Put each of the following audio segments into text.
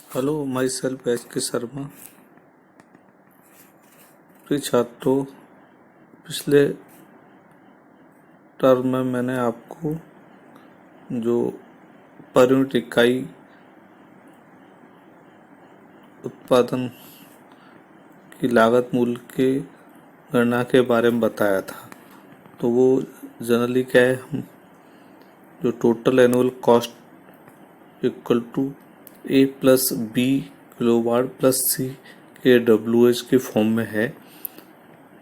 Hello, my self H के शर्मा। प्रिय छात्रों, पिछले टर्म में मैंने आपको जो पर यूनिट इकाई उत्पादन की लागत मूल्य के गणना के बारे में बताया था। तो वो जनरली क्या है, हम जो total annual cost equal to A plus B kilowatt plus C K W H के फॉर्म में है।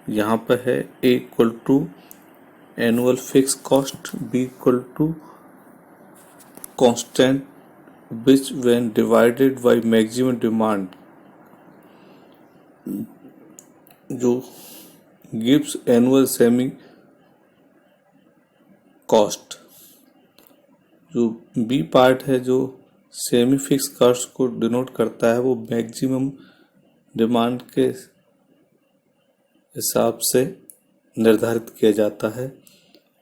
यहाँ पर है A equal to annual fix cost, B equal to constant which when divided by maximum demand जो gives annual semi cost। जो B part है जो सेमी फिक्स कॉस्ट को डिनोट करता है, वो मैक्सिमम डिमांड के हिसाब से निर्धारित किया जाता है।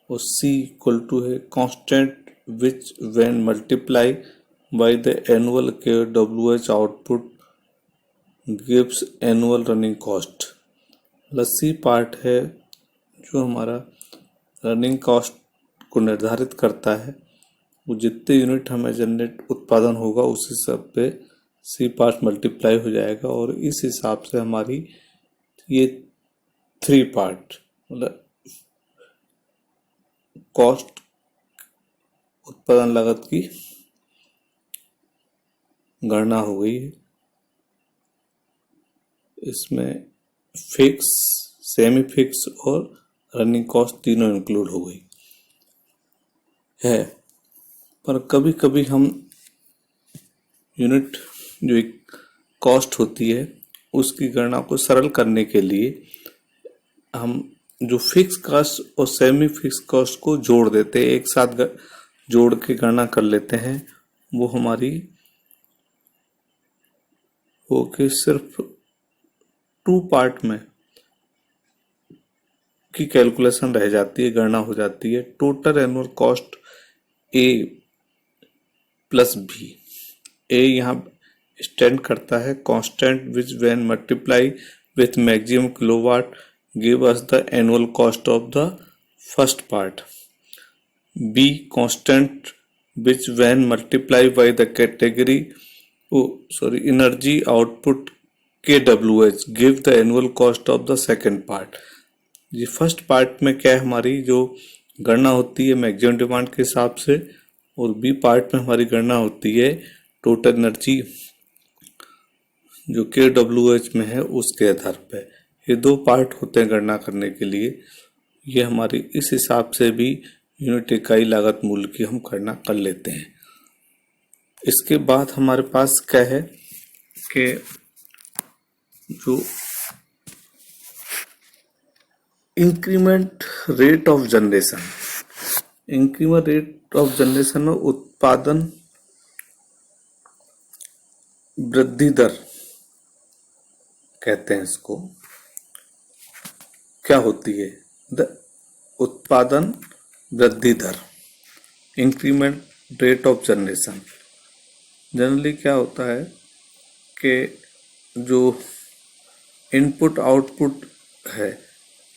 और सी इक्वल टू है constant which when multiply by the annual K W H output gives annual running cost. C part है जो हमारा रनिंग कॉस्ट को निर्धारित करता है। वो जितने यूनिट हमें जनरेट उत्पादन होगा उस हिसाब पे सी पार्ट मल्टीप्लाई हो जाएगा, और इस हिसाब से हमारी ये थ्री पार्ट मतलब कॉस्ट उत्पादन लागत की गणना हो गई है। इसमें फिक्स, सेमी फिक्स और रनिंग कॉस्ट तीनों इंक्लूड हो गई है। पर कभी कभी हम यूनिट जो एक कॉस्ट होती है उसकी गणना को सरल करने के लिए हम जो फिक्स कॉस्ट और सेमी फिक्स कॉस्ट को जोड़ देते हैं, एक साथ जोड़ के गणना कर लेते हैं। वो हमारी हो के सिर्फ टू पार्ट में की कैलकुलेशन रह जाती है, गणना हो जाती है। Total annual cost A plus B. A यहाँ स्टैंड करता है constant which when multiply with maximum kilowatt give us the annual cost of the first part. B constant which when multiply by the category energy output K W H give the annual cost of the second part. ये first part में क्या है, हमारी जो गणना होती है maximum demand के हिसाब से, और बी पार्ट में हमारी गणना होती है टोटल एनर्जी जो के डब्ल्यू एच में है उसके आधार पे। ये दो पार्ट होते हैं गणना करने के लिए। ये हमारी इस हिसाब से भी यूनिट इकाई लागत मूल्य की हम गणना कर लेते हैं। इसके बाद हमारे पास क्या है कि जो increment rate of generation, increment rate of generation में उत्पादन वृद्धि दर कहते हैं इसको। क्या होती है द उत्पादन वृद्धि दर, increment rate of generation. Generally क्या होता है कि जो इनपुट आउटपुट है,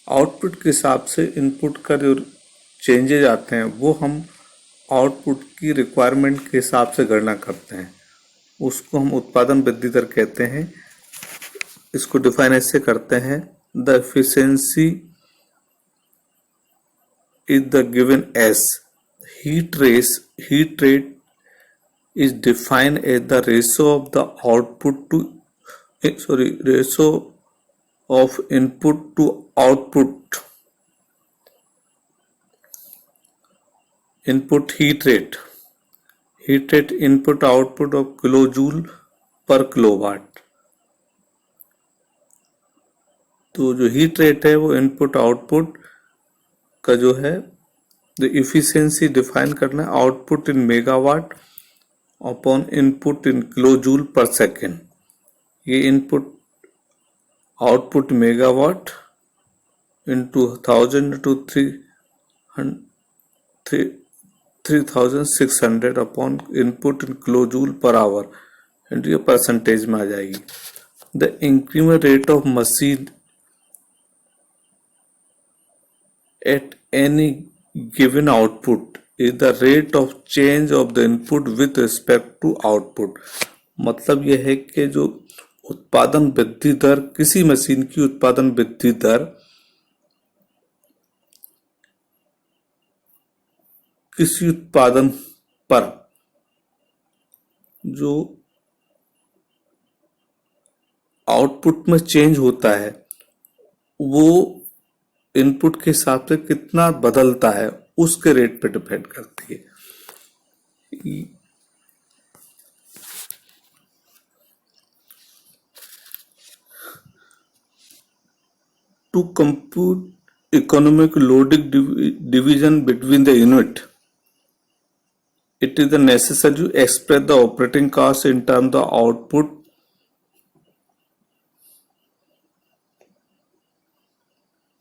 आउटपुट के हिसाब से इनपुट का जो चेंजेज आते हैं वो हम आउटपुट की रिक्वायरमेंट के हिसाब से गणना करते हैं। उसको हम उत्पादन वृद्धि दर कहते हैं। इसको डिफाइन ऐसे करते हैं, the efficiency is the given S heat rate is defined as the ratio of the output to ratio of input to output heat rate input output of kilojoule per kilowatt। तो जो heat rate है वो input output का जो है the efficiency define करना है, output in megawatt upon input in kilojoule per second. ये input output megawatt into 1000 into 3600 upon input in kilojoule per hour into ये परसेंटेज में आ जाएगी। The increment rate of machine at any given output is the rate of change of the input with respect to output. मतलब यह है कि जो उत्पादन वृद्धि दर, किसी मशीन की उत्पादन वृद्धि दर किसी उत्पादन पर जो आउटपुट में चेंज होता है वो इनपुट के हिसाब से कितना बदलता है उसके रेट पे डिपेंड करती है। To compute economic loading division between the unit, it is necessary to express the operating cost in terms of output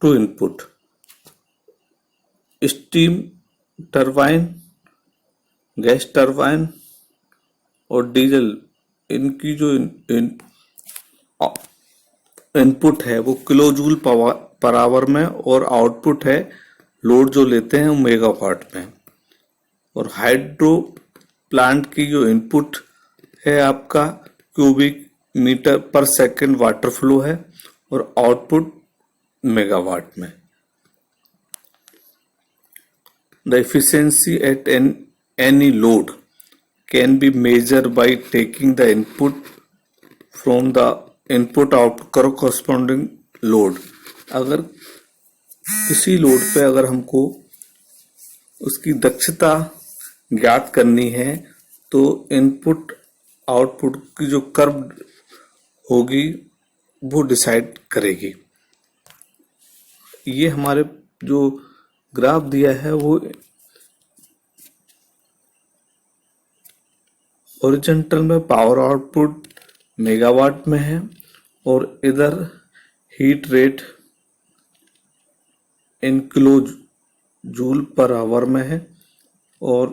to input. Steam turbine, gas turbine और डीजल, इनकी जो इनपुट है वो किलो जूल पर आवर में और output है load जो लेते हैं मेगावाट में। और हाइड्रो प्लांट की जो इनपुट है आपका क्यूबिक मीटर पर सेकंड वाटर फ्लो है और आउटपुट मेगावाट में। The efficiency at any load can be measured by taking the input from the input out करो कॉरस्पॉन्डिंग लोड। अगर किसी लोड पे अगर हमको उसकी दक्षता ज्ञात करनी है तो इनपुट आउटपुट की जो कर्व होगी वो डिसाइड करेगी। ये हमारे जो ग्राफ दिया है वो हॉरिजॉन्टल में पावर आउटपुट मेगावाट में है और इधर heat rate in kilo joule per hour में है और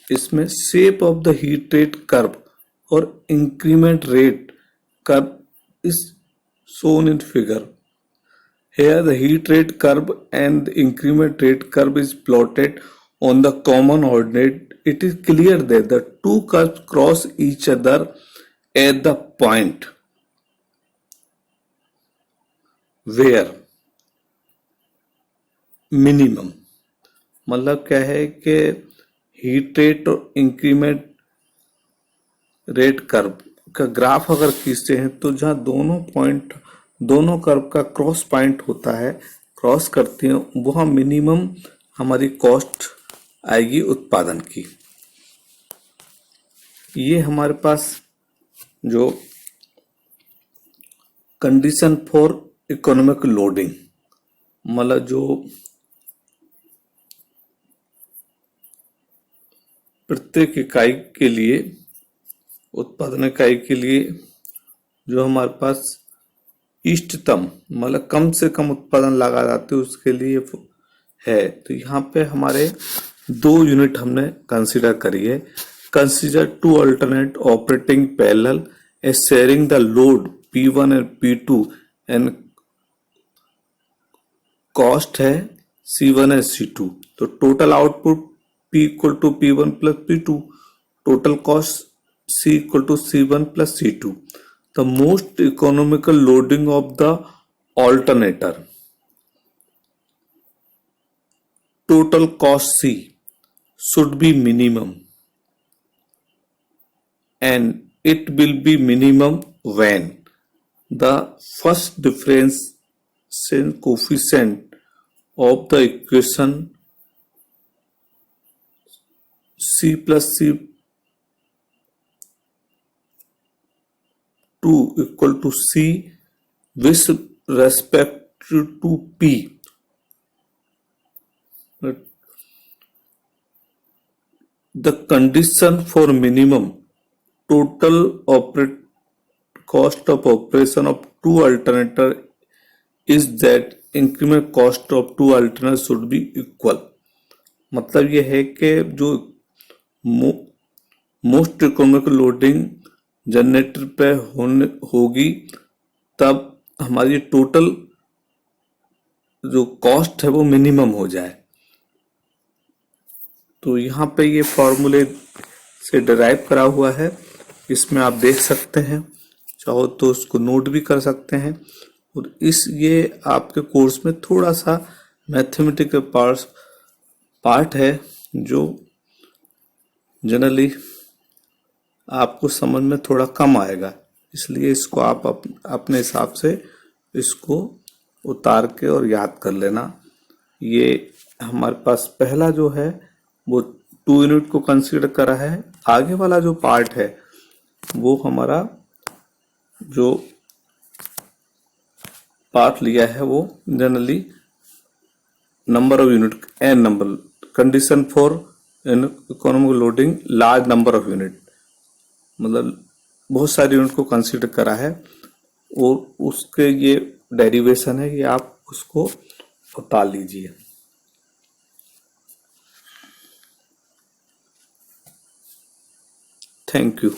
इसमें shape of the heat rate curve और increment rate curve is shown in figure. Here the heat rate curve and the increment rate curve is plotted on the common ordinate. It is clear that the two curves cross each other at the point where minimum, मतलब क्या है कि heat rate और increment rate curve का graph अगर खींचते हैं तो जहां दोनों कर्व का क्रॉस पॉइंट होता है, क्रॉस करते हैं, वहां मिनिमम हमारी कॉस्ट आएगी उत्पादन की। ये हमारे पास जो कंडीशन फॉर इकोनॉमिक लोडिंग, मतलब जो प्रत्येक इकाई के लिए, उत्पादन इकाई के लिए जो हमारे पास इष्टतम मतलब कम से कम उत्पादन लगा जाते है उसके लिए है। तो यहाँ पे हमारे दो यूनिट हमने कंसीडर करी है। Consider to alternate operating parallel as sharing the load P1 and P2 and cost है C1 एंड C2। तो total output P equal to P1 plus P2, total cost C equal to C1 plus C2। The most economical loading of the alternator, total cost C should be minimum, and it will be minimum when the first difference coefficient of the equation C plus C2 equal to C with respect to P, the condition for minimum total cost of operation of two alternator is that increment cost of two alternators should be equal। मतलब ये है कि जो most economic loading generator पे होगी, तब हमारी total जो कॉस्ट है वो मिनिमम हो जाए। तो यहाँ पे ये फॉर्मूले से डिराइव करा हुआ है, इसमें आप देख सकते हैं, चाहो तो उसको नोट भी कर सकते हैं। और ये आपके कोर्स में थोड़ा सा मैथमेटिकल पार्ट है जो जनरली आपको समझ में थोड़ा कम आएगा, इसलिए इसको आप अपने हिसाब से इसको उतार के और याद कर लेना। ये हमारे पास पहला जो है वो 2 यूनिट को कंसीडर करा है। आगे वाला जो पार्ट है वो हमारा जो पार्ट लिया है वो generally number of unit, N number, condition for economic loading large number of unit, मतलब बहुत सारे यूनिट को कंसीडर करा है और उसके ये डेरिवेशन है, ये आप उसको उतार लीजिए। Thank you.